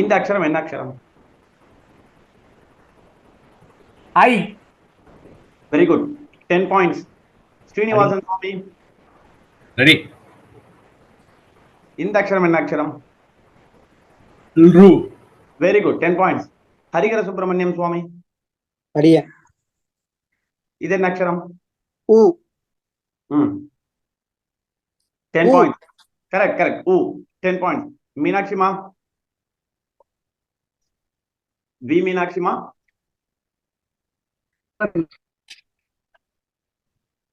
இந்த அக்ஷரம் என்ன அக்ஷரம்? I. Very good. 10 points. Srinivasan Swami. Ready. இந்த அக்ஷரம் என்ன அக்ஷரம்? Ru. Very good. 10 points. Harihara Subramaniam Swami. Hariya. இது என்ன அக்ஷரம்? U. 10 points. Correct. U. 10 points. Meenakshi Ma. V Meenakshi Ma.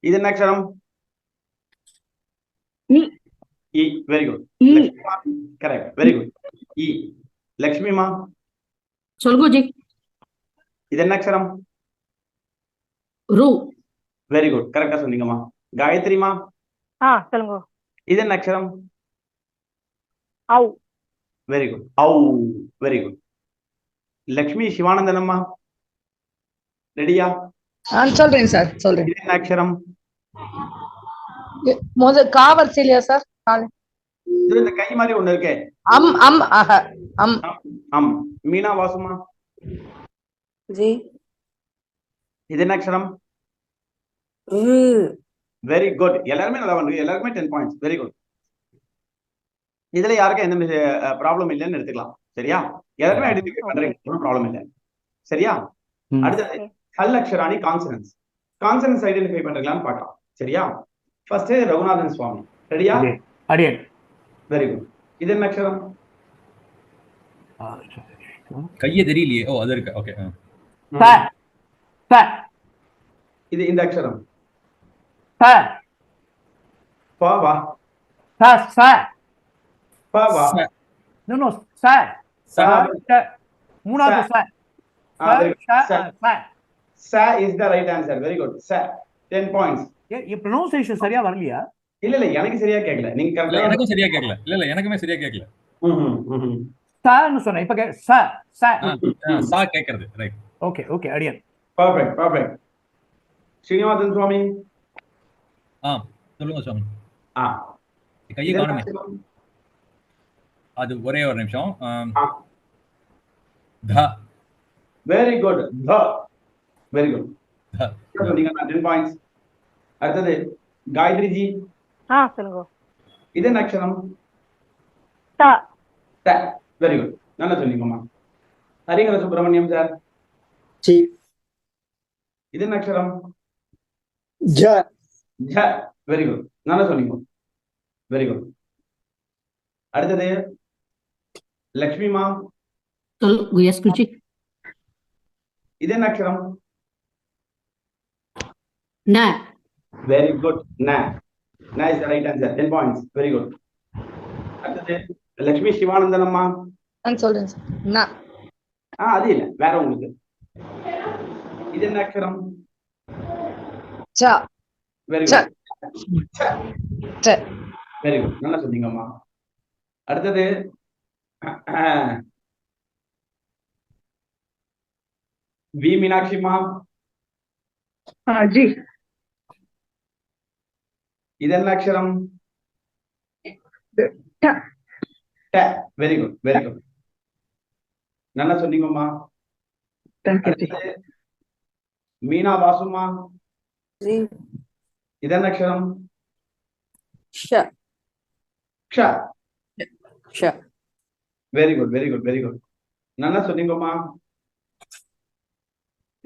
இது என்ன அக்ஷரம்? E. Very good. Lakshmi Ma. Correct. Very good. E. Lakshmi Ma. சொல்லுங்க ஜி. இது என்ன அக்ஷரம்? ரு. Very good. கரெக்டா சொன்னீங்கம்மா. காயத்ரி மா. சொல்லுங்க. இது என்ன அக்ஷரம்? ஔ. Very good. ஔ. Very good. லக்ஷ்மி சிவானந்தன் அம்மா. ரெடியா? சொல்றேன் சார், சொல்றேன். இது என்ன அக்ஷரம்? முதல் காவல் இல்லையா சார்? இது இந்த கை மாதிரி ஒண்ணு இருக்கே. மீனா வாசுமா. ஜி. இது என்ன அக்ஷரம்? Very good. எல்லாருமே நல்லா பண்றீங்க. எல்லாருமே 10 பாயிண்ட்ஸ். Very good. இதுல யாருக்கும் எந்த ப்ராப்ளம் இல்லைன்னு எடுத்துக்கலாம். சரியா? எல்லாருமே ஐடென்டிஃபை பண்றீங்க. ஒன்றும் ப்ராப்ளம் இல்லை. சரியா? அடுத்தது ஹல் அக்ஷராணி கான்சனன்ஸ். கான்சனன்ஸ் ஐடென்டிஃபை பண்றீங்களான்னு பார்க்கலாம். சரியா? ஃபர்ஸ்ட் ரகுநாதன் சுவாமி. ரெடியா? அடியன். Very good. இது என்ன அக்ஷரம்? கையே தெரியலையே. ஓ, அது இருக்கு. ஓகே. ப. ப. இது இந்த அக்ஷரம். ப. ப வா. ப ச. ப வா. நோ ச. ச. மூணாவது ச. ச is the right answer. Very good. ச. 10 points. ये pronunciation சரியா வரலையா? இல்ல எனக்கு சரியா கேக்கல. நீங்க கரெக்ட்டா. எனக்கும் சரியா கேக்கல. இல்ல எனக்குமே சரியா கேக்கல. சான்னு சொன்னேன். இப்ப ச ச சா கேக்குறது. ரைட். ஓகே அடியன். பெர்ஃபெக்ட். ஸ்ரீனிவாசன் சுவாமி. சொல்லுங்க சுவாமி. கையை காணுமே. அது ஒரே ஒரு நிமிஷம். த. Very good. த. Very good. நீங்க 10 பாயிண்ட்ஸ். அடுத்தது காயத்ரி ஜி. சொல்லுங்க. இது என்ன அக்ஷரம்? த. த. Very good. நல்லா சொன்னீங்கம்மா. ஹரிஹர சுப்பிரமணியம் சார். சி. இது என்ன அக்ஷரம்? ஜ. ஜ. Very good. நல்லா சொன்னீங்க. Very good. அடுத்தது லக்ஷ்மி மா. சொல்லுங்க. எஸ் குருஜி. இது என்ன அக்ஷரம்? ந. Very good. Na. Na is the right answer. 10 points. Very good. அடுத்தது லக்ஷ்மி சிவானந்தன் அம்மா. சொல்றேன் சார். ந. அது இல்ல, வேற உங்களுக்கு. இது என்ன அக்ஷரம்? ச. Very good. ச. Very good. நல்லா சொன்னீங்க அம்மா. அடுத்தது வி மீனாட்சி அம்மா. ஜி. இது என்ன அக்ஷரம்? Very good. நல்லா சொன்னீங்கம்மா. மீனா வாசுமா. இது என்ன அக்ஷரம்? Very good. நல்லா சொன்னீங்கம்மா.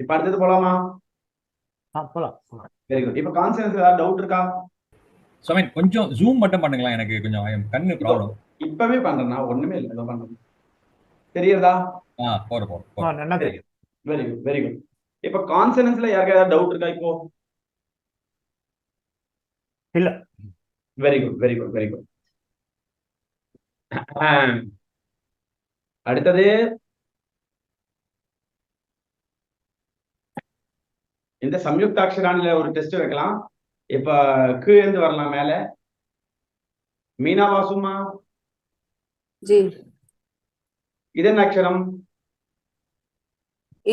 இப்ப அடுத்தது போலாமா? போலாம். Very good. இப்ப கான்சனன்ஸ் ஏதாவது டவுட் இருக்கா? சுவாமி கொஞ்சம் ஜூம் மட்டும் பண்ணுங்களா, எனக்கு கொஞ்சம் கண்ணு ப்ராப்ளம். இப்பவே பண்றேன்னா ஒண்ணுமே இல்லை. ஏதோ பண்றேன். தெரியுதா? போறோம். நல்லா தெரியும். Very good. இப்ப கான்சனன்ஸ்ல யாருக்கு ஏதாவது டவுட் இருக்கா இப்போ? இல்ல. Very good. அடுத்தது இந்த சம்யுக்தாட்சரானில ஒரு டெஸ்ட் வைக்கலாம். இப்ப கீழே இருந்து வரலாம் மேல. மீனா வாசுமா. ஜி. இது என்ன அக்ஷரம்?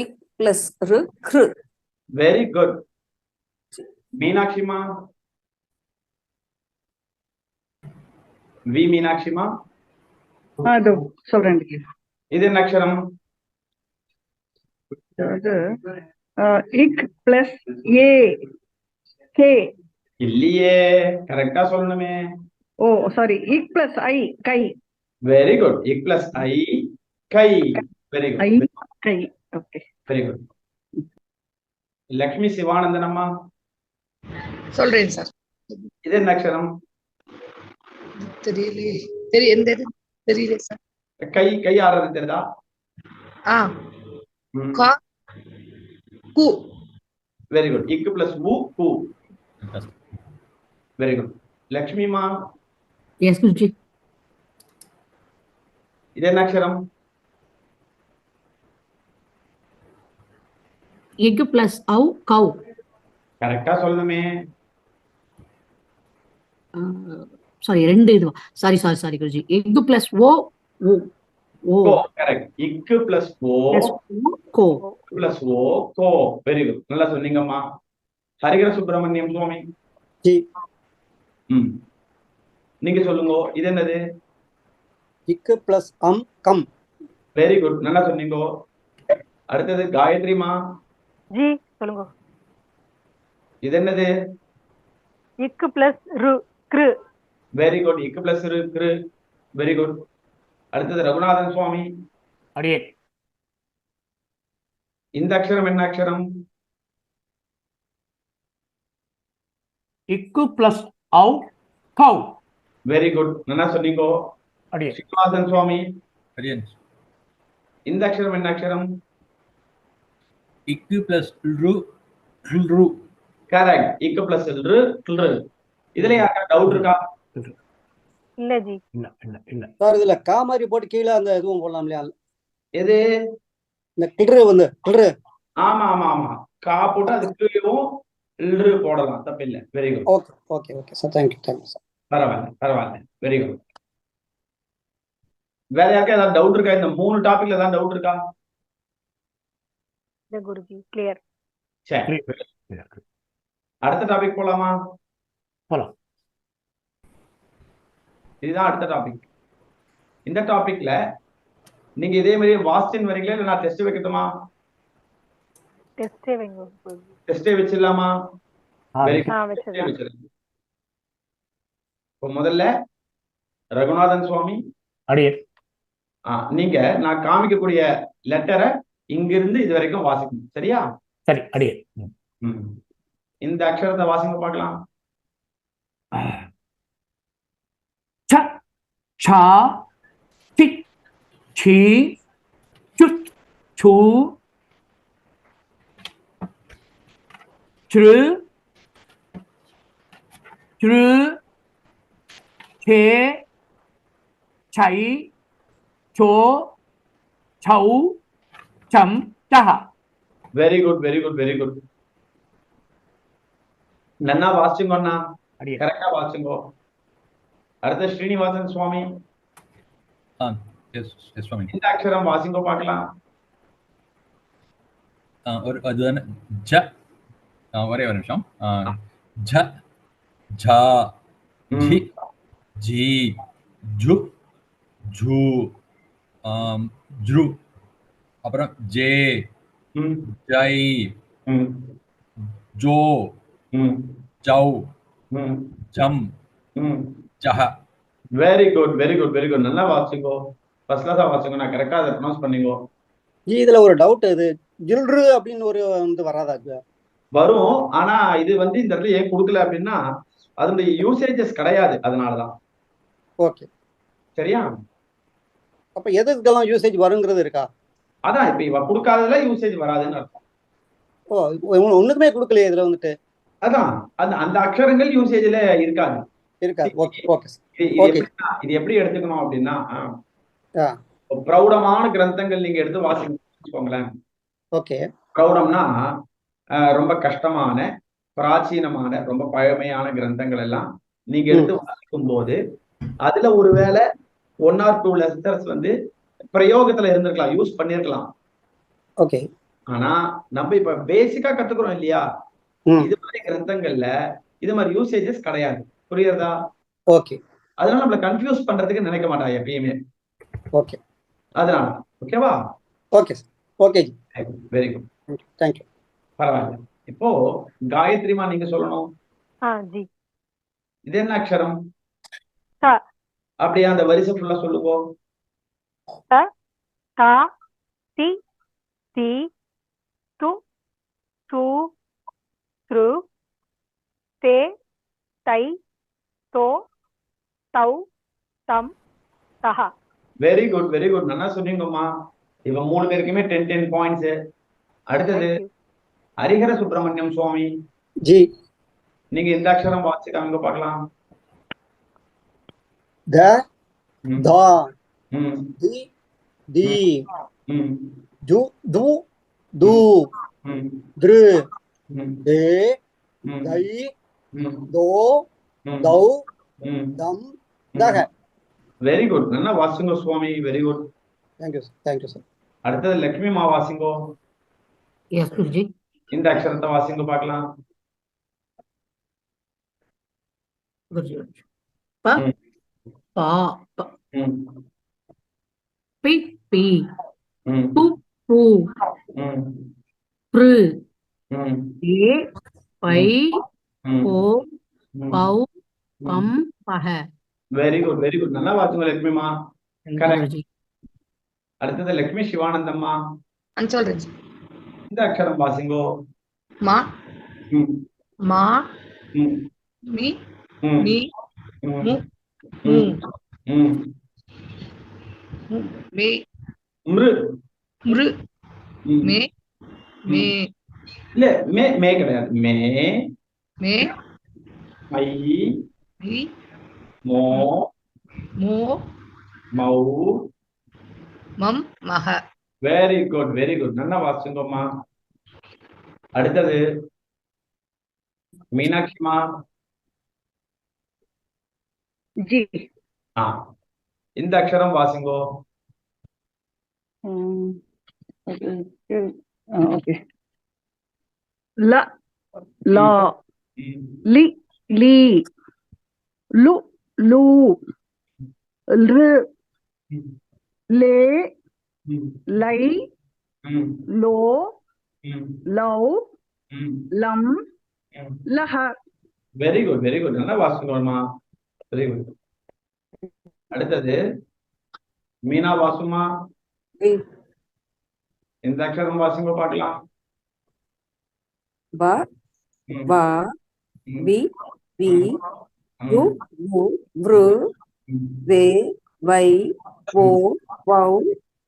இக் பிளஸ் ரு க்ரு. Very good. மீனாட்சிமா. வி மீனாட்சிமா. அது சொல்றேன். இது என்ன அக்ஷரம்? இக் பிளஸ் ஏ கே. இல்லையே, கரெக்டா சொல்லணுமே. ஓ சாரி, இக் பிளஸ் ஐ கை. Very good. இக் பிளஸ் ஐ கை. வெரி ஐ குட், கை. Okay, very good. Lakshmi Sivanandan அம்மா, சொல்றேன் சார். இது என்ன அக்ஷரம்? தெரியலையே. எந்த இது தெரியல சார். கை கை ஆடுறது தெரியுதா? ஆ ம். கா கு. Very good. இக்கு பிளஸ் ஊ கு. Very good. லக்ஷ்மிமா, Yes, Guruji. இது என்ன அக்ஷரம்? Egg plus ow, cow. கரெக்டா சொல்லணுமே. Sorry, ரெண்டு இதுவா? Sorry, Guruji. Egg plus o, o. கோ. கரெக்ட். இக்கு பிளஸ் ஓ Plus o, co. பிளஸ் ஓ கோ. வெரி குட், நல்லா சொன்னீங்கம்மா. ஹரிகர சுப்பிரமணியம் சுவாமி, ஜி. ம், நீங்க சொல்லுங்க. இது என்னது? இக்கு பிளஸ் கம். வெரி குட், நல்லா சொன்னீங்க. அடுத்தது காயத்ரிமா, ஜி சொல்லுங்க. இது என்னது? இக்கு பிளஸ் ரு கிரு. Very good. இக்கு பிளஸ் இருக்கு. Very good. அடுத்தது ரகுநாதன் சுவாமி, அடியேன். இந்த அக்ஷரம் என்ன அக்ஷரம்? இக்கு பிளஸ் அவு கவு. வெரி குட், நல்லா சொன்னீங்க. அடியேன். ஸ்ரீனிவாசன் சுவாமி, அரியன். இந்த அக்ஷரம் என்ன அக்ஷரம்? இக்கு பிளஸ் ரு ரு. கரெக்ட். இக்கு பிளஸ் ரு. இதுல யாருக்கா டவுட் இருக்கா? இல்ல ஜி. இல்ல. சார் இதுல கா மாதிரி போட்டு கீழே அந்த இதுவும் போடலாம் இல்லையா? எது? இந்த கிளறு. ஆமா ஆமா ஆமா, கா போட்டு அதுக்குள்ளேயும் ரு போடலாம், தப்பில்லை. Very good. Okay sir, thank you sir. பரவாயில்ல. Very good. வேற யாருக்கா ஏதாவது டவுட் இருக்கா? இந்த 3 டாபிக்ல ஏதாவது டவுட் இருக்கா? இல்ல குருஜி, கிளியர். சரி, அடுத்த டாபிக் போலாமா? போலாம். இதுதான் அடுத்த டாபிக். இந்த டாபிக்ல நீங்க இதே மாதிரி வாஸ்டின் வரீங்களா, இல்ல நான் டெஸ்ட் வைக்கட்டுமா? டெஸ்டே வைங்க குருஜி. டெஸ்டே வச்சிடலாமா? வெரி வச்சிடலாம். குட். இப்போ முதல்ல ரகுநாதன் சுவாமி, அடியேன். நீங்க நான் காமிக்கக்கூடிய லெட்டரை இங்கிருந்து இது வரைக்கும் வாசிக்கணும், சரியா? சரி, அடியேன். இந்த அக்ஷரத்தை வாசிங்க பார்க்கலாம். ச சா தி சி சுட் சு த்ரு த்ரு சே சை சோ சௌ சம் சஹ. Very good. நன்னா வாசிச்சுங்கண்ணா, அடியேன். கரெக்டா வாசிச்சுங்கோ. அடுத்த ஸ்ரீனிவாசன் சுவாமி, எஸ் சுவாமி. இந்த அக்ஷரம் வாசிங்கோ பார்க்கலாம். ஒரு அதுதானே ஜ. ஒரே ஒரு நிமிஷம். ஜ ஜா ஜி ஜி ஜு ஜு ஜ்ரு. அப்புறம் ஜே ஜை ஜோ ஜௌ ஜம் ஜஹ. Very good. நல்லா வாசிங்கோ. ஃபர்ஸ்ட் கிளாஸா வாசிங்கோ. நான் கரெக்டா அதை ப்ரொனவுன்ஸ் பண்ணிங்கோ. இதுல ஒரு டவுட், இது ஜில்ரு அப்படின்னு ஒரு வராதா? வரும், ஆனா இது இந்த இடத்துல ஏன் கொடுக்கல அப்படின்னா அதனுடைய யூசேஜஸ் கிடையாது, அதனாலதான். ஓகே, சரியா? அப்ப எதுக்கெல்லாம் யூசேஜ் வருங்கிறது இருக்கா? அதான் இப்ப இவ கொடுக்காததுல யூசேஜ் வராதுன்னு அர்த்தம். ஒண்ணுக்குமே கொடுக்கலையே இதுல வந்துட்டு. அதான் அந்த அக்ஷரங்கள் யூசேஜ்ல இருக்காது. இது எப்படி எடுத்துக்கணும் அப்படின்னா, பிரௌடமான கிரந்தங்கள் நீங்க எடுத்து வாசிக்கோங்களேன். ஓகே. பிரௌடம்னா ரொம்ப கஷ்டமான, பிராச்சீனமான, ரொம்ப பழமையான கிரந்தங்கள் எல்லாம் நீங்க எடுத்து வாசிக்கும் போது அதுல ஒருவேளை 1 or 2 லெட்டர்ஸ் பிரயோகத்துல இருந்திருக்கலாம், யூஸ் பண்ணிருக்கலாம். ஓகே. ஆனா நம்ம இப்ப பேசிக்கா கத்துக்கிறோம் இல்லையா, இது மாதிரி கிரந்தங்கள்ல இது மாதிரி யூசேஜஸ் கிடையாது. புரியுறதா? ஓகே. அதனால நம்மள கன்ஃபியூஸ் பண்றதுக்கு நினைக்க மாட்டாங்க எப்பயுமே. ஓகே. அதனால ஓகேவா? Okay sir. Okay G. Very good. Thank you. பரவாயில்ல. இப்போ காயத்ரிமா நீங்க சொல்லணும். ஜி. இது என்ன அக்ஷரம்? த. அப்படியே அந்த வரிசை ஃபுல்லா சொல்லுங்க. த, தா, தி, தி, து, து, த்ரு, தே, தை, தோ, தௌ, தம், தஹ. Very good, very good. நல்லா சொன்னீங்கம்மா. இவ 3 பேருக்குமே 10 பாயிண்ட்ஸ். அடுத்தது ஹரிஹர சுப்பிரமணியம் சுவாமி ஜி. நீங்க இந்த அக்ஷரம் வாசிக்காங்க பார்க்கலாம். த, தா, தி, தி, ஜு, து, து, திரு, தே, தை, தோ, தௌ, தம், தஹ. Very good. நல்லா வாசிங்கோ சுவாமி. Very good. Thank you sir. Thank you sir. அடுத்தது லட்சுமி மா வாசிங்கோ. எஸ் குருஜி. இந்த அக்ஷரத்தை வாசிங்கோ பார்க்கலாம். குருஜி. ப, பா, ப, பி, பி, டு, டு, ப்ரு, ஏ, பை, போ, பௌ, பம், பஹ. Very good, very good. நல்லா வாசிங்கோ லட்சுமிமா. கரெக்ட். அடுத்தது லட்சுமி சிவானந்தம்மா. சொல்றேன் சார். இந்த அக்ஷரம் வாசிங்கோ. மா, மா, மி, மீ, மு, மே, மிரு, மிரு, மே, மே, இல்ல மே, மே கிடையாது. மே, மே, மை, மை, மோ, மோ, மௌ, மம், மஹ. Very good, very good. நல்லா வாசிங்கோம்மா. அடுத்தது மீனாட்சிமா. ஜி. இந்த அக்ஷரம் வாசிங்கோ. ஓகே. ல, லா, லி, லீ, லு, லூ, ரு, லே, லை, லோ, லௌ, லம், லஹ. Very good, very good. நல்லா வாசிங்கோம்மா. Very good. அடுத்தது மீனா வாசுமா. இந்த அக்ஷரம் வாசிங்கோ பார்க்கலாம். ப, வ, வி, வி, வு, வு, வ்ரு, வே, வை, வோ, வௌ,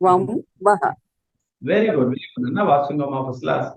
வம், வஹ. Very good, very good. நல்லா வாசிங்கோம்மா. First class.